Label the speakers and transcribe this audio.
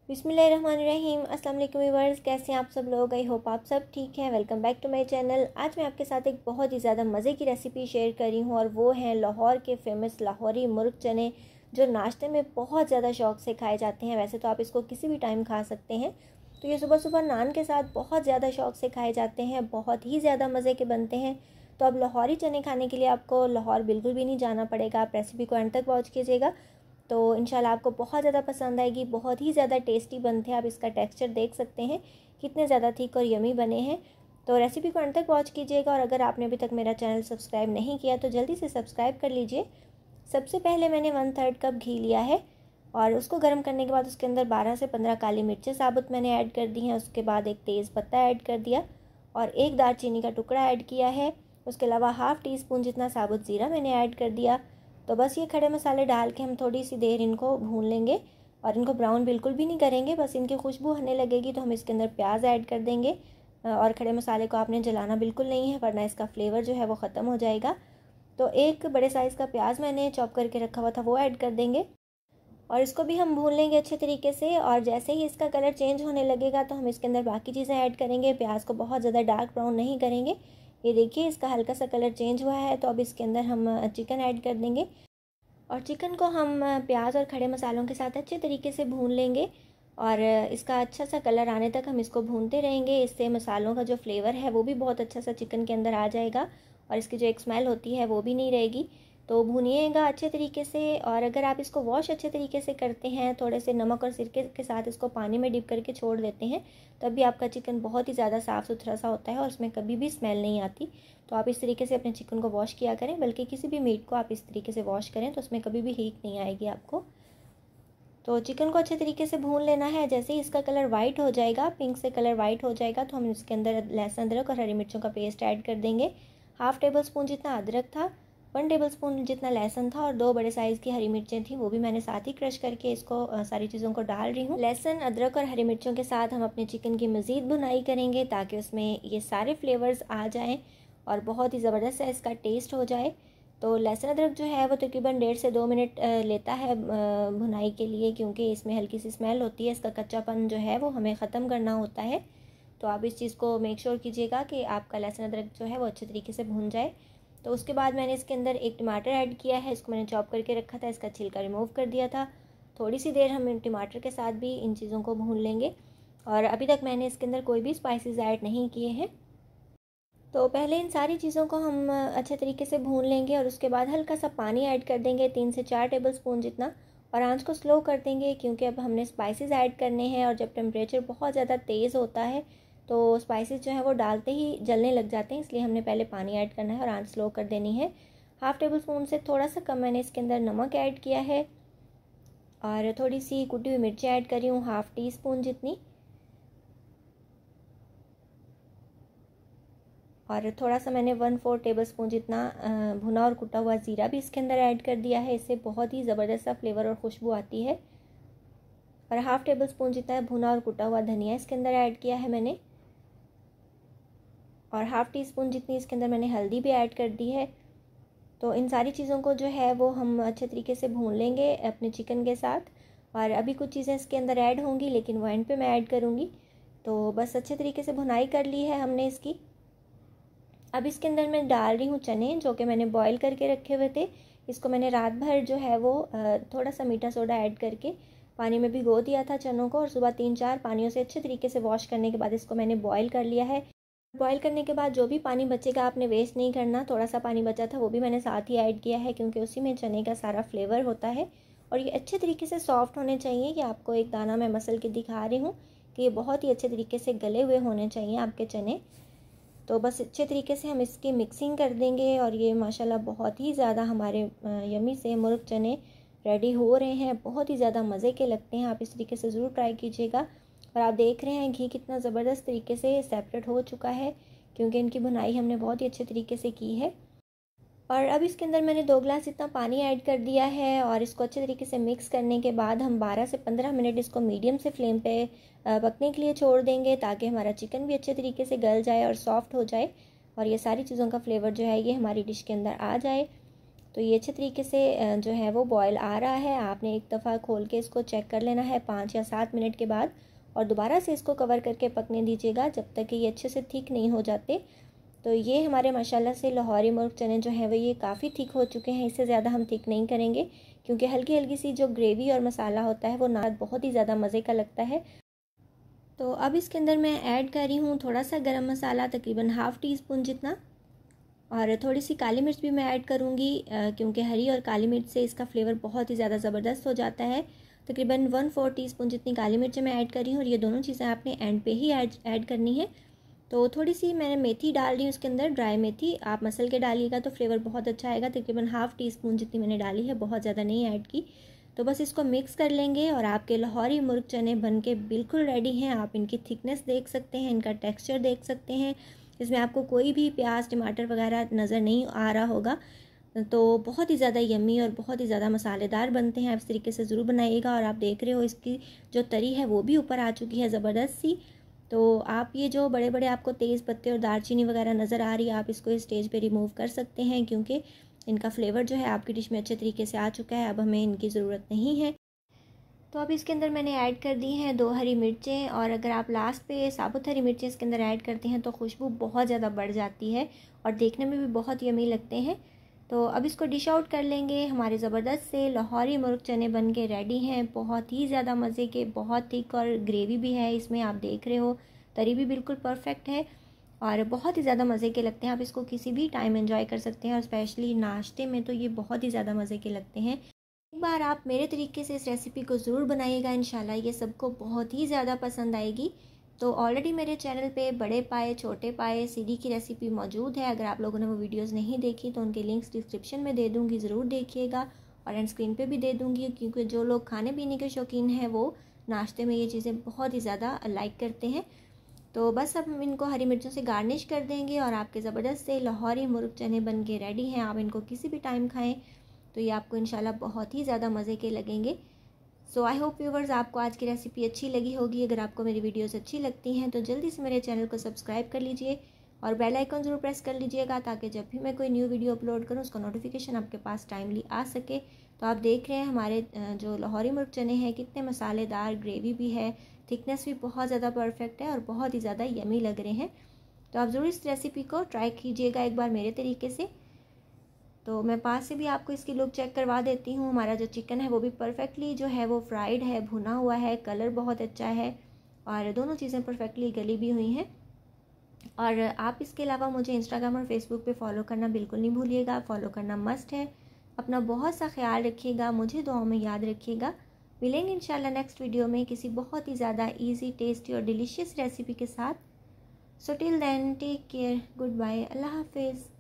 Speaker 1: बिस्मिल्लाहिर्रहमानिर्रहीम। अस्सलाम वालेकुम व्यूअर्स, कैसे हैं आप सब लोग। आई होप आप सब ठीक हैं। Welcome back to my channel. आज मैं आपके साथ एक बहुत ही ज़्यादा मज़े की रेसिपी शेयर कर रही हूँ और वो हैं लाहौर के फेमस लाहौरी मुर्ग चने, जो नाश्ते में बहुत ज़्यादा शौक़ से खाए जाते हैं। वैसे तो आप इसको किसी भी टाइम खा सकते हैं, तो ये सुबह सुबह नान के साथ बहुत ज़्यादा शौक़ से खाए जाते हैं, बहुत ही ज़्यादा मज़े के बनते हैं। तो अब लाहौरी चने खाने के लिए आपको लाहौर बिल्कुल भी नहीं जाना पड़ेगा। आप रेसिपी को एंड तक वॉच कीजिएगा तो इंशाल्लाह आपको बहुत ज़्यादा पसंद आएगी। बहुत ही ज़्यादा टेस्टी बनते हैं। आप इसका टेक्सचर देख सकते हैं कितने ज़्यादा थिक और यमी बने हैं। तो रेसिपी को अंत तक वॉच कीजिएगा और अगर आपने अभी तक मेरा चैनल सब्सक्राइब नहीं किया तो जल्दी से सब्सक्राइब कर लीजिए। सबसे पहले मैंने 1/3 कप घी लिया है और उसको गर्म करने के बाद उसके अंदर 12 से 15 काली मिर्चें साबुत मैंने ऐड कर दी हैं। उसके बाद एक तेज़ पत्ता ऐड कर दिया और एक दालचीनी का टुकड़ा ऐड किया है। उसके अलावा हाफ़ टी स्पून जितना साबुत ज़ीरा मैंने ऐड कर दिया। तो बस ये खड़े मसाले डाल के हम थोड़ी सी देर इनको भून लेंगे और इनको ब्राउन बिल्कुल भी नहीं करेंगे। बस इनकी खुशबू आने लगेगी तो हम इसके अंदर प्याज ऐड कर देंगे और खड़े मसाले को आपने जलाना बिल्कुल नहीं है, वरना इसका फ्लेवर जो है वो ख़त्म हो जाएगा। तो एक बड़े साइज़ का प्याज मैंने चॉप करके रखा हुआ था, वो ऐड कर देंगे और इसको भी हम भून लेंगे अच्छे तरीके से। और जैसे ही इसका कलर चेंज होने लगेगा तो हम इसके अंदर बाकी चीज़ें ऐड करेंगे। प्याज को बहुत ज़्यादा डार्क ब्राउन नहीं करेंगे। ये देखिए इसका हल्का सा कलर चेंज हुआ है। तो अब इसके अंदर हम चिकन ऐड कर देंगे और चिकन को हम प्याज और खड़े मसालों के साथ अच्छे तरीके से भून लेंगे और इसका अच्छा सा कलर आने तक हम इसको भूनते रहेंगे। इससे मसालों का जो फ्लेवर है वो भी बहुत अच्छा सा चिकन के अंदर आ जाएगा और इसकी जो एक स्मेल होती है वो भी नहीं रहेगी। तो भूनिएगा अच्छे तरीके से। और अगर आप इसको वॉश अच्छे तरीके से करते हैं, थोड़े से नमक और सिरके के साथ इसको पानी में डिप करके छोड़ देते हैं, तब भी आपका चिकन बहुत ही ज़्यादा साफ़ सुथरा सा होता है और उसमें कभी भी स्मेल नहीं आती। तो आप इस तरीके से अपने चिकन को वॉश किया करें, बल्कि किसी भी मीट को आप इस तरीके से वॉश करें तो उसमें कभी भी हीट नहीं आएगी आपको। तो चिकन को अच्छे तरीके से भून लेना है। जैसे ही इसका कलर वाइट हो जाएगा, पिंक से कलर वाइट हो जाएगा, तो हम इसके अंदर लहसुन अदरक और हरी मिर्चों का पेस्ट ऐड कर देंगे। हाफ़ टेबल स्पून जितना अदरक था, 1 टेबल स्पून जितना लहसुन था और 2 बड़े साइज़ की हरी मिर्चें थी, वो भी मैंने साथ ही क्रश करके इसको सारी चीज़ों को डाल रही हूँ। लहसुन अदरक और हरी मिर्चों के साथ हम अपने चिकन की मज़ीद भुनाई करेंगे ताकि उसमें ये सारे फ्लेवर्स आ जाएँ और बहुत ही ज़बरदस्त है इसका टेस्ट हो जाए। तो लहसुन अदरक जो है वो तकरीबन 1.5 से 2 मिनट लेता है भुनाई के लिए, क्योंकि इसमें हल्की सी स्मेल होती है। इसका कच्चापन जो है वो हमें ख़त्म करना होता है। तो आप इस चीज़ को मेक श्योर कीजिएगा कि आपका लहसुन अदरक जो है वो अच्छे तरीके से भून जाए। तो उसके बाद मैंने इसके अंदर एक टमाटर ऐड किया है। इसको मैंने चॉप करके रखा था, इसका छिलका रिमूव कर दिया था। थोड़ी सी देर हम टमाटर के साथ भी इन चीज़ों को भून लेंगे और अभी तक मैंने इसके अंदर कोई भी स्पाइसेस ऐड नहीं किए हैं। तो पहले इन सारी चीज़ों को हम अच्छे तरीके से भून लेंगे और उसके बाद हल्का सा पानी ऐड कर देंगे, 3 से 4 टेबल स्पून जितना, और आंच को स्लो कर देंगे क्योंकि अब हमने स्पाइसेस ऐड करने हैं और जब टेम्परेचर बहुत ज़्यादा तेज़ होता है तो स्पाइसेस जो है वो डालते ही जलने लग जाते हैं, इसलिए हमने पहले पानी ऐड करना है और आंच स्लो कर देनी है। हाफ़ टेबल स्पून से थोड़ा सा कम मैंने इसके अंदर नमक ऐड किया है और थोड़ी सी कुटी हुई मिर्ची ऐड करी हूँ, हाफ़ टी स्पून जितनी, और थोड़ा सा मैंने 1/4 टेबल स्पून जितना भुना और कुटा हुआ ज़ीरा भी इसके अंदर ऐड कर दिया है। इससे बहुत ही ज़बरदस्त सा फ्लेवर और खुशबू आती है। और हाफ़ टेबल स्पून जितना भुना और कुटा हुआ धनिया इसके अंदर ऐड किया है मैंने और हाफ़ टी स्पून जितनी इसके अंदर मैंने हल्दी भी ऐड कर दी है। तो इन सारी चीज़ों को जो है वो हम अच्छे तरीके से भून लेंगे अपने चिकन के साथ। और अभी कुछ चीज़ें इसके अंदर ऐड होंगी लेकिन वो एंड पे मैं ऐड करूँगी। तो बस अच्छे तरीके से भुनाई कर ली है हमने इसकी। अब इसके अंदर मैं डाल रही हूँ चने, जो कि मैंने बॉईल करके रखे हुए थे। इसको मैंने रात भर जो है वो थोड़ा सा मीठा सोडा ऐड करके पानी में भिगो दिया था चनों को और सुबह 3-4 पानियों से अच्छे तरीके से वॉश करने के बाद इसको मैंने बॉईल कर लिया है। बॉईल करने के बाद जो भी पानी बचेगा आपने वेस्ट नहीं करना। थोड़ा सा पानी बचा था वो भी मैंने साथ ही ऐड किया है क्योंकि उसी में चने का सारा फ्लेवर होता है और ये अच्छे तरीके से सॉफ्ट होने चाहिए। कि आपको एक दाना मैं मसल के दिखा रही हूँ कि ये बहुत ही अच्छे तरीके से गले हुए होने चाहिए आपके चने। तो बस अच्छे तरीके से हम इसकी मिक्सिंग कर देंगे और ये माशाल्लाह बहुत ही ज़्यादा हमारे यमी से मुर्ग चने रेडी हो रहे हैं। बहुत ही ज़्यादा मज़े के लगते हैं। आप इस तरीके से ज़रूर ट्राई कीजिएगा। और आप देख रहे हैं घी कितना ज़बरदस्त तरीके से सेपरेट हो चुका है क्योंकि इनकी भुनाई हमने बहुत ही अच्छे तरीके से की है। और अब इसके अंदर मैंने 2 गिलास इतना पानी ऐड कर दिया है और इसको अच्छे तरीके से मिक्स करने के बाद हम 12 से 15 मिनट इसको मीडियम से फ्लेम पे पकने के लिए छोड़ देंगे ताकि हमारा चिकन भी अच्छे तरीके से गल जाए और सॉफ्ट हो जाए और ये सारी चीज़ों का फ्लेवर जो है ये हमारी डिश के अंदर आ जाए। तो ये अच्छे तरीके से जो है वो बॉयल आ रहा है। आपने एक दफ़ा खोल के इसको चेक कर लेना है 5 या 7 मिनट के बाद, और दोबारा से इसको कवर करके पकने दीजिएगा जब तक कि ये अच्छे से थिक नहीं हो जाते। तो ये हमारे माशाल्लाह से लाहौरी मुर्ग चने जो हैं वो ये काफ़ी थिक हो चुके हैं। इससे ज़्यादा हम थिक नहीं करेंगे, क्योंकि हल्की हल्की सी जो ग्रेवी और मसाला होता है वो ना बहुत ही ज़्यादा मज़े का लगता है। तो अब इसके अंदर मैं ऐड कर रही हूँ थोड़ा सा गरम मसाला, तकरीबन ½ टी स्पून जितना, और थोड़ी सी काली मिर्च भी मैं ऐड करूँगी, क्योंकि हरी और काली मिर्च से इसका फ्लेवर बहुत ही ज़्यादा ज़बरदस्त हो जाता है। तकरीबन 1/4 टीस्पून जितनी काली मिर्च मैं ऐड कर रही हूँ, और ये दोनों चीज़ें आपने एंड पे ही ऐड करनी है। तो थोड़ी सी मैंने मेथी डाल रही हूँ उसके अंदर, ड्राई मेथी। आप मसल के डालिएगा तो फ्लेवर बहुत अच्छा आएगा। तकरीबन ½ टीस्पून जितनी मैंने डाली है, बहुत ज़्यादा नहीं ऐड की। तो बस इसको मिक्स कर लेंगे और आपके लाहौरी मुर्ग चने बन के बिल्कुल रेडी हैं। आप इनकी थिकनेस देख सकते हैं, इनका टेक्स्चर देख सकते हैं। इसमें आपको कोई भी प्याज टमाटर वगैरह नज़र नहीं आ रहा होगा। तो बहुत ही ज़्यादा यम्मी और बहुत ही ज़्यादा मसालेदार बनते हैं। आप इस तरीके से ज़रूर बनाइएगा। और आप देख रहे हो इसकी जो तरी है वो भी ऊपर आ चुकी है ज़बरदस्त सी। तो आप ये जो बड़े बड़े आपको तेज़ पत्ते और दालचीनी वगैरह नज़र आ रही है, आप इसको इस स्टेज पे रिमूव कर सकते हैं, क्योंकि इनका फ्लेवर जो है आपकी डिश में अच्छे तरीके से आ चुका है। अब हमें इनकी ज़रूरत नहीं है। तो अब इसके अंदर मैंने ऐड कर दी हैं 2 हरी मिर्चें, और अगर आप लास्ट पे साबुत हरी मिर्चें इसके अंदर ऐड करते हैं तो खुशबू बहुत ज़्यादा बढ़ जाती है और देखने में भी बहुत यमी लगते हैं। तो अब इसको डिश आउट कर लेंगे। हमारे ज़बरदस्त से लाहौरी मुर्ग चने बन के रेडी हैं। बहुत ही ज़्यादा मज़े के, बहुत थिक और ग्रेवी भी है इसमें, आप देख रहे हो तरी भी बिल्कुल परफेक्ट है और बहुत ही ज़्यादा मज़े के लगते हैं। आप इसको किसी भी टाइम एंजॉय कर सकते हैं, और स्पेशली नाश्ते में तो ये बहुत ही ज़्यादा मज़े के लगते हैं। एक बार आप मेरे तरीके से इस रेसिपी को ज़रूर बनाइएगा, इंशाल्लाह ये सबको बहुत ही ज़्यादा पसंद आएगी। तो ऑलरेडी मेरे चैनल पे बड़े पाए छोटे पाए सीढ़ी की रेसिपी मौजूद है। अगर आप लोगों ने वो वीडियोस नहीं देखी तो उनके लिंक्स डिस्क्रिप्शन में दे दूँगी, ज़रूर देखिएगा। और एंड स्क्रीन पे भी दे दूँगी, क्योंकि जो लोग खाने पीने के शौकीन हैं वो नाश्ते में ये चीज़ें बहुत ही ज़्यादा लाइक करते हैं। तो बस अब हम इनको हरी मिर्चों से गार्निश कर देंगे और आपके ज़बरदस्त से लाहौरी मुर्ग चने बन के रेडी हैं। आप इनको किसी भी टाइम खाएँ तो ये आपको इंशाल्लाह बहुत ही ज़्यादा मज़े के लगेंगे। सो आई होप व्यूवर्स आपको आज की रेसिपी अच्छी लगी होगी। अगर आपको मेरी वीडियोस अच्छी लगती हैं तो जल्दी से मेरे चैनल को सब्सक्राइब कर लीजिए और बेल आइकन ज़रूर प्रेस कर लीजिएगा, ताकि जब भी मैं कोई न्यू वीडियो अपलोड करूँ उसका नोटिफिकेशन आपके पास टाइमली आ सके। तो आप देख रहे हैं हमारे जो लाहौरी मुर्ग चने हैं कितने मसालेदार, ग्रेवी भी है, थिकनेस भी बहुत ज़्यादा परफेक्ट है और बहुत ही ज़्यादा यमी लग रहे हैं। तो आप ज़रूर इस रेसिपी को ट्राई कीजिएगा एक बार मेरे तरीके से। तो मैं पास से भी आपको इसकी लुक चेक करवा देती हूँ। हमारा जो चिकन है वो भी परफेक्टली जो है वो फ्राइड है, भुना हुआ है, कलर बहुत अच्छा है और दोनों चीज़ें परफेक्टली गली भी हुई हैं। और आप इसके अलावा मुझे इंस्टाग्राम और फेसबुक पे फॉलो करना बिल्कुल नहीं भूलिएगा, फॉलो करना मस्ट है। अपना बहुत सा ख्याल रखिएगा, मुझे दुआओं में याद रखिएगा। मिलेंगे इंशाल्लाह नेक्स्ट वीडियो में किसी बहुत ही ज़्यादा ईजी, टेस्टी और डिलीशियस रेसिपी के साथ। So till then take care, good bye, अल्लाह हाफिज़।